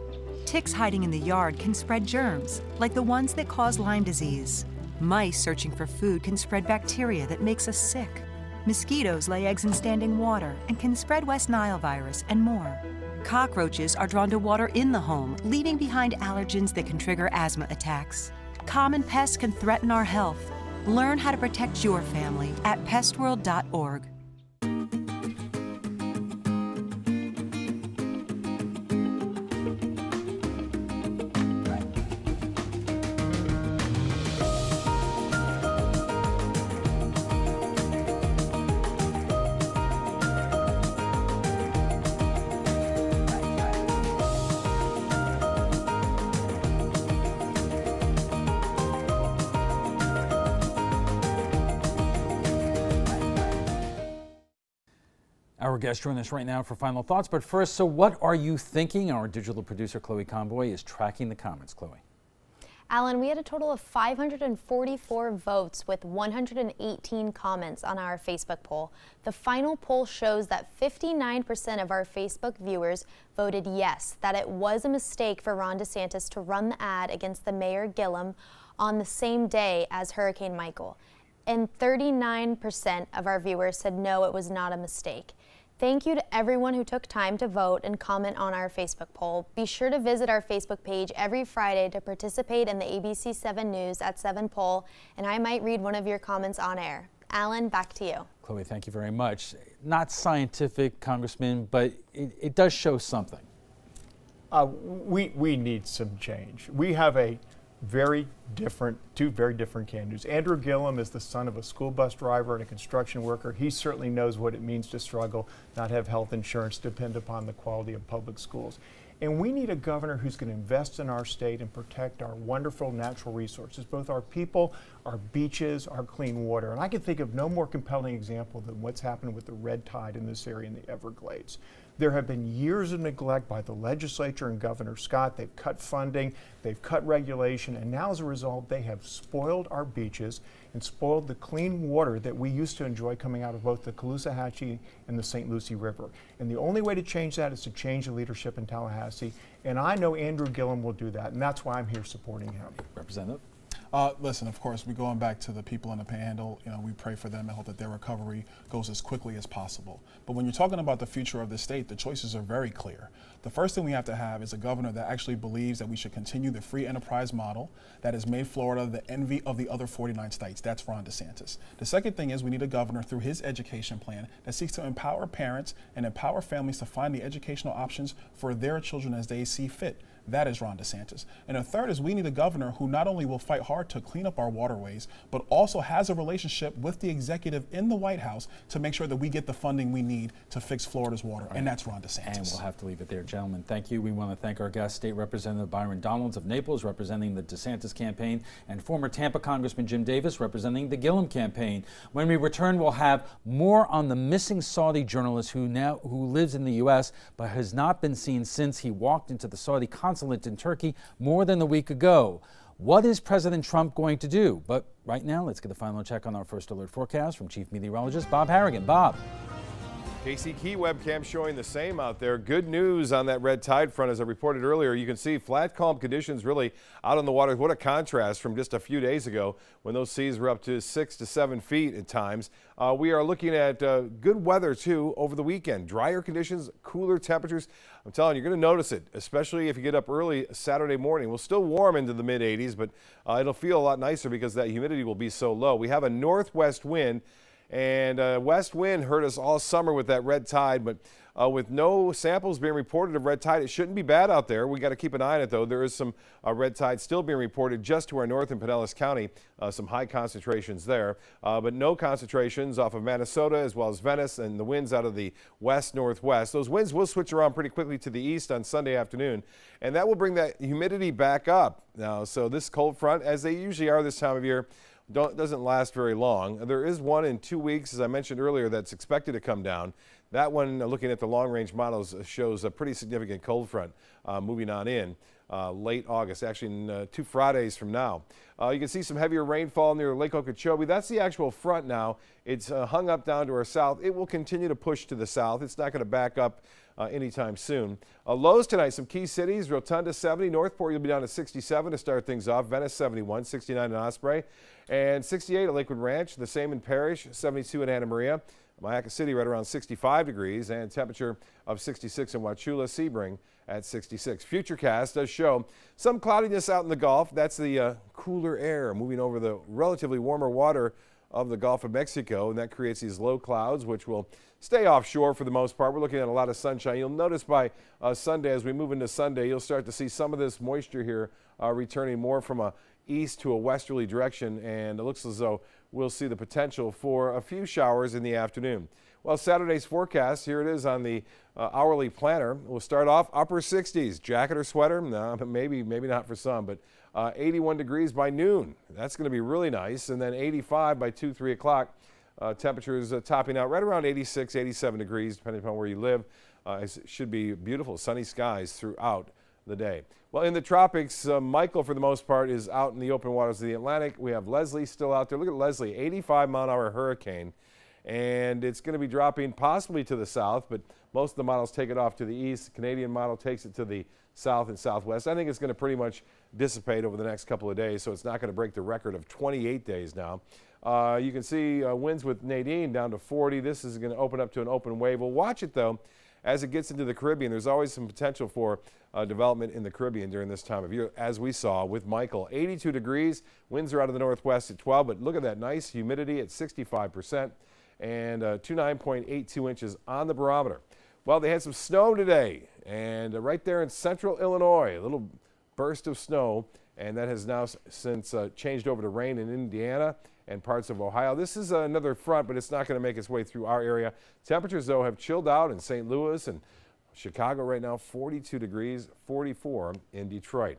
Ticks hiding in the yard can spread germs, like the ones that cause Lyme disease. Mice searching for food can spread bacteria that makes us sick. Mosquitoes lay eggs in standing water and can spread West Nile virus and more. Cockroaches are drawn to water in the home, leaving behind allergens that can trigger asthma attacks. Common pests can threaten our health. Learn how to protect your family at pestworld.org. Our guest joins us right now for final thoughts. But first, so what are you thinking? Our digital producer, Chloe Convoy, is tracking the comments. Chloe. Alan, we had a total of 544 votes with 118 comments on our Facebook poll. The final poll shows that 59% of our Facebook viewers voted yes, that it was a mistake for Ron DeSantis to run the ad against the Mayor Gillum on the same day as Hurricane Michael. And 39% of our viewers said no, it was not a mistake. Thank you to everyone who took time to vote and comment on our Facebook poll. Be sure to visit our Facebook page every Friday to participate in the ABC 7 News at 7 poll, and I might read one of your comments on air. Alan, back to you. Chloe, thank you very much. Not scientific, Congressman, but it does show something. We need some change. We have two very different candidates. Andrew Gillum is the son of a school bus driver and a construction worker. He certainly knows what it means to struggle, not have health insurance, depend upon the quality of public schools. And we need a governor who's going to invest in our state and protect our wonderful natural resources, both our people, our beaches, our clean water. And I can think of no more compelling example than what's happened with the red tide in this area in the Everglades. There have been years of neglect by the legislature and Governor Scott. They've cut funding, they've cut regulation, and now as a result, they have spoiled our beaches and spoiled the clean water that we used to enjoy coming out of both the Caloosahatchee and the St. Lucie River. And the only way to change that is to change the leadership in Tallahassee. And I know Andrew Gillum will do that, and that's why I'm here supporting him. Representative? Listen, of course, we're going back to the people in the Panhandle. You know, we pray for them and hope that their recovery goes as quickly as possible. But when you're talking about the future of the state, the choices are very clear. The first thing we have to have is a governor that actually believes that we should continue the free enterprise model that has made Florida the envy of the other 49 states. That's Ron DeSantis. The second thing is we need a governor through his education plan that seeks to empower parents and empower families to find the educational options for their children as they see fit. That is Ron DeSantis. And a third is we need a governor who not only will fight hard to clean up our waterways, but also has a relationship with the executive in the White House to make sure that we get the funding we need to fix Florida's water. And that's Ron DeSantis. And we'll have to leave it there, gentlemen. Thank you. We want to thank our guest, State Representative Byron Donalds of Naples, representing the DeSantis campaign, and former Tampa Congressman Jim Davis, representing the Gillum campaign. When we return, we'll have more on the missing Saudi journalist who lives in the U.S. but has not been seen since he walked into the Saudi consulate in Turkey more than a week ago. What is President Trump going to do? But right now, let's get the final check on our first alert forecast from Chief Meteorologist Bob Harrigan. Bob. KC Key webcam showing the same out there. Good news on that red tide front. As I reported earlier, you can see flat, calm conditions really out on the water. What a contrast from just a few days ago when those seas were up to 6 to 7 feet at times. We are looking at good weather, too, over the weekend. Drier conditions, cooler temperatures. I'm telling you, you're going to notice it, especially if you get up early Saturday morning. We'll still warm into the mid-80s, but it'll feel a lot nicer because that humidity will be so low. We have a northwest wind. And west wind hurt us all summer with that red tide, but with no samples being reported of red tide, it shouldn't be bad out there. We got to keep an eye on it, though. There is some red tide still being reported just to our north in Pinellas County, some high concentrations there, but no concentrations off of Minnesota as well as Venice and the winds out of the west-northwest. Those winds will switch around pretty quickly to the east on Sunday afternoon, and that will bring that humidity back up. Now, so this cold front, as they usually are this time of year, doesn't last very long. There is one in 2 weeks, as I mentioned earlier, that's expected to come down. That one, looking at the long-range models, shows a pretty significant cold front moving on in late August, actually in 2 Fridays from now. You can see some heavier rainfall near Lake Okeechobee. That's the actual front now. It's hung up down to our south. It will continue to push to the south. It's not going to back up anytime soon. Lows tonight, some key cities: Rotunda 70, Northport you'll be down to 67 to start things off, Venice 71, 69 in Osprey, and 68 at Lakewood Ranch, the same in Parrish, 72 in Anna Maria, Mayaca City right around 65 degrees, and temperature of 66 in Wauchula, Sebring at 66. Futurecast does show some cloudiness out in the Gulf. That's the cooler air moving over the relatively warmer water of the Gulf of Mexico, and that creates these low clouds, which will stay offshore for the most part. We're looking at a lot of sunshine. You'll notice by Sunday, as we move into Sunday, you'll start to see some of this moisture here returning more from a east to a westerly direction, and it looks as though we'll see the potential for a few showers in the afternoon. Well, Saturday's forecast, here it is on the hourly planner. We'll start off upper 60s, jacket or sweater, no, maybe not for some, but 81 degrees by noon. That's going to be really nice, and then 85 by 2, 3 o'clock. Temperatures topping out right around 86, 87 degrees, depending upon where you live. It should be beautiful, sunny skies throughout the day. Well, in the tropics, Michael, for the most part, is out in the open waters of the Atlantic. We have Leslie still out there. Look at Leslie, 85-mile-an-hour hurricane. And it's going to be dropping possibly to the south, but most of the models take it off to the east. The Canadian model takes it to the south and southwest. I think it's going to pretty much dissipate over the next couple of days, so it's not going to break the record of 28 days now. You can see winds with Nadine down to 40. This is going to open up to an open wave. We'll watch it, though, as it gets into the Caribbean. There's always some potential for development in the Caribbean during this time of year, as we saw with Michael. 82 degrees, winds are out of the northwest at 12, but look at that nice humidity at 65%. And 29.82 inches on the barometer. Well, they had some snow today, and right there in central Illinois, a little burst of snow, and that has now since changed over to rain in Indiana and parts of Ohio. This is another front, but it's not going to make its way through our area. Temperatures, though, have chilled out in St. Louis and Chicago right now, 42 degrees, 44 in Detroit.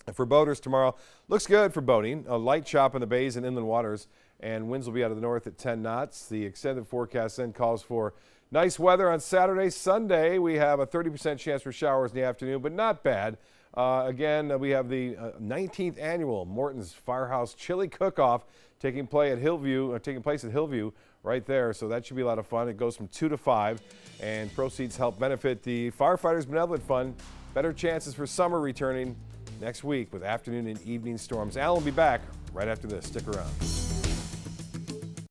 And for boaters tomorrow, looks good for boating. A light chop in the bays and inland waters, and winds will be out of the north at 10 knots. The extended forecast then calls for nice weather on Saturday. Sunday, we have a 30% chance for showers in the afternoon, but not bad. Again, we have the 19th annual Morton's Firehouse Chili Cook-Off taking place at Hillview right there, so that should be a lot of fun. It goes from 2 to 5, and proceeds help benefit the Firefighters Benevolent Fund. Better chances for summer returning next week with afternoon and evening storms. Alan will be back right after this. Stick around.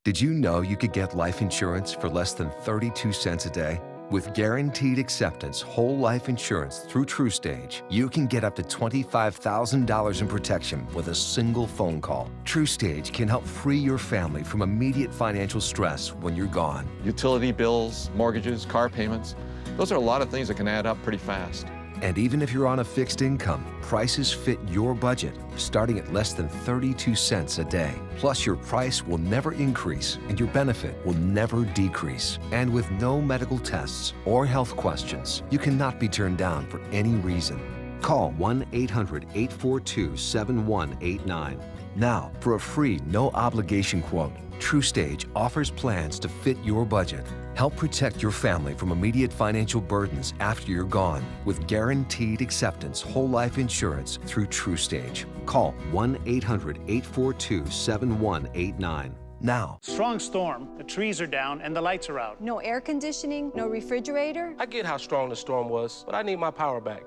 Did you know you could get life insurance for less than 32 cents a day? With Guaranteed Acceptance whole life insurance through TruStage, you can get up to $25,000 in protection with a single phone call. TruStage can help free your family from immediate financial stress when you're gone. Utility bills, mortgages, car payments, those are a lot of things that can add up pretty fast. And even if you're on a fixed income, prices fit your budget, starting at less than 32 cents a day. Plus, your price will never increase and your benefit will never decrease. And with no medical tests or health questions, you cannot be turned down for any reason. Call 1-800-842-7189. Now, for a free, no-obligation quote, TruStage offers plans to fit your budget. Help protect your family from immediate financial burdens after you're gone with Guaranteed Acceptance whole life insurance through TruStage. Call 1-800-842-7189 now. Strong storm, the trees are down and the lights are out. No air conditioning, no refrigerator. I get how strong the storm was, but I need my power back.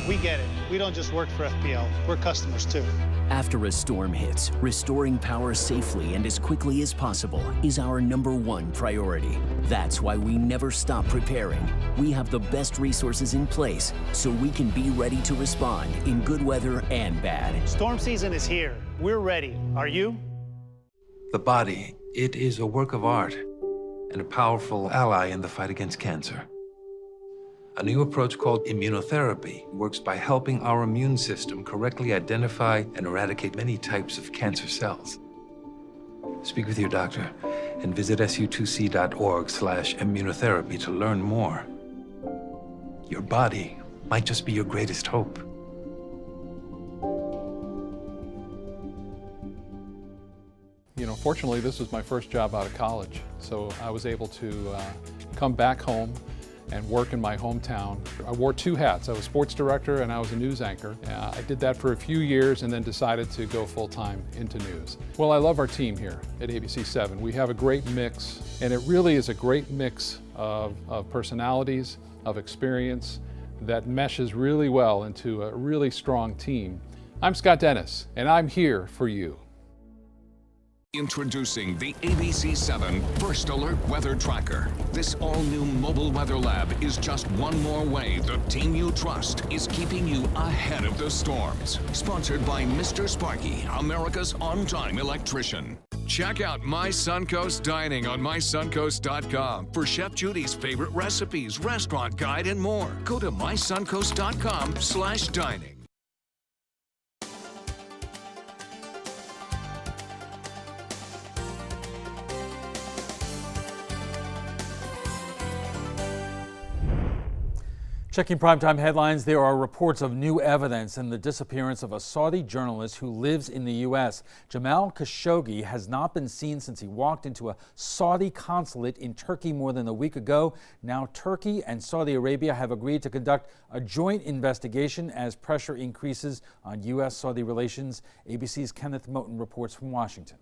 We get it. We don't just work for FPL, we're customers too. After a storm hits, restoring power safely and as quickly as possible is our #1 priority. That's why we never stop preparing. We have the best resources in place so we can be ready to respond in good weather and bad. Storm season is here. We're ready. Are you? The body, it is a work of art and a powerful ally in the fight against cancer. A new approach called immunotherapy works by helping our immune system correctly identify and eradicate many types of cancer cells. Speak with your doctor and visit su2c.org/immunotherapy to learn more. Your body might just be your greatest hope. You know, fortunately, this was my first job out of college, so I was able to come back home and work in my hometown. I wore 2 hats. I was sports director and I was a news anchor. I did that for a few years and then decided to go full-time into news. Well, I love our team here at ABC7. We have a great mix, and it really is a great mix of personalities, of experience that meshes really well into a really strong team. I'm Scott Dennis, and I'm here for you. Introducing the ABC7 First Alert Weather Tracker. This all-new mobile weather lab is just one more way the team you trust is keeping you ahead of the storms. Sponsored by Mr. Sparky, America's on-time electrician. Check out My Suncoast Dining on mysuncoast.com for Chef Judy's favorite recipes, restaurant guide, and more. Go to mysuncoast.com/dining. Checking primetime headlines, there are reports of new evidence in the disappearance of a Saudi journalist who lives in the U.S. Jamal Khashoggi has not been seen since he walked into a Saudi consulate in Turkey more than a week ago. Now Turkey and Saudi Arabia have agreed to conduct a joint investigation as pressure increases on U.S.-Saudi relations. ABC's Kenneth Moten reports from Washington.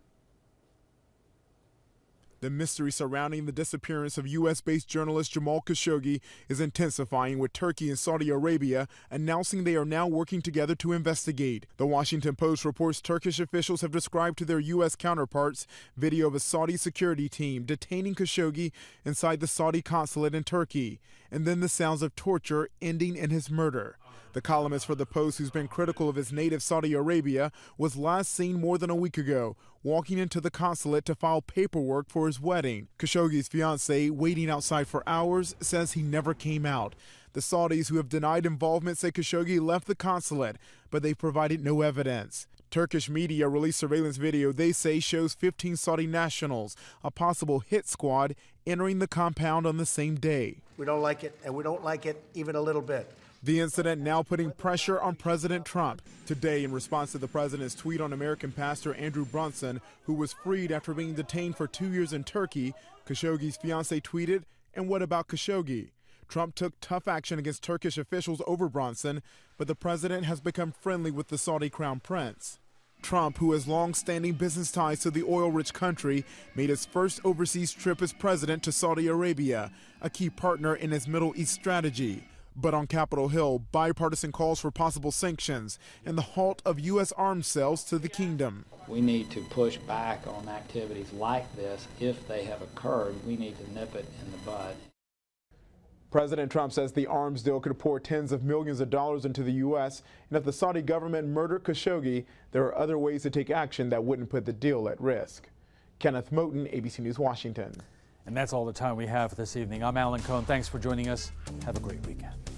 The mystery surrounding the disappearance of U.S.-based journalist Jamal Khashoggi is intensifying, with Turkey and Saudi Arabia announcing they are now working together to investigate. The Washington Post reports Turkish officials have described to their U.S. counterparts video of a Saudi security team detaining Khashoggi inside the Saudi consulate in Turkey, and then the sounds of torture ending in his murder. The columnist for the Post, who's been critical of his native Saudi Arabia, was last seen more than a week ago, walking into the consulate to file paperwork for his wedding. Khashoggi's fiancée, waiting outside for hours, says he never came out. The Saudis, who have denied involvement, say Khashoggi left the consulate, but they provided no evidence. Turkish media released surveillance video they say shows 15 Saudi nationals, a possible hit squad, entering the compound on the same day. We don't like it, and we don't like it even a little bit. The incident now putting pressure on President Trump. Today, in response to the president's tweet on American pastor Andrew Brunson, who was freed after being detained for 2 years in Turkey, Khashoggi's fiancée tweeted, "And what about Khashoggi?" Trump took tough action against Turkish officials over Brunson, but the president has become friendly with the Saudi crown prince. Trump, who has long-standing business ties to the oil-rich country, made his first overseas trip as president to Saudi Arabia, a key partner in his Middle East strategy. But on Capitol Hill, bipartisan calls for possible sanctions and the halt of U.S. arms sales to the kingdom. We need to push back on activities like this. If they have occurred, we need to nip it in the bud. President Trump says the arms deal could pour tens of millions of dollars into the U.S., and if the Saudi government murdered Khashoggi, there are other ways to take action that wouldn't put the deal at risk. Kenneth Moten, ABC News, Washington. And that's all the time we have this evening. I'm Alan Cohen. Thanks for joining us. Have a great weekend.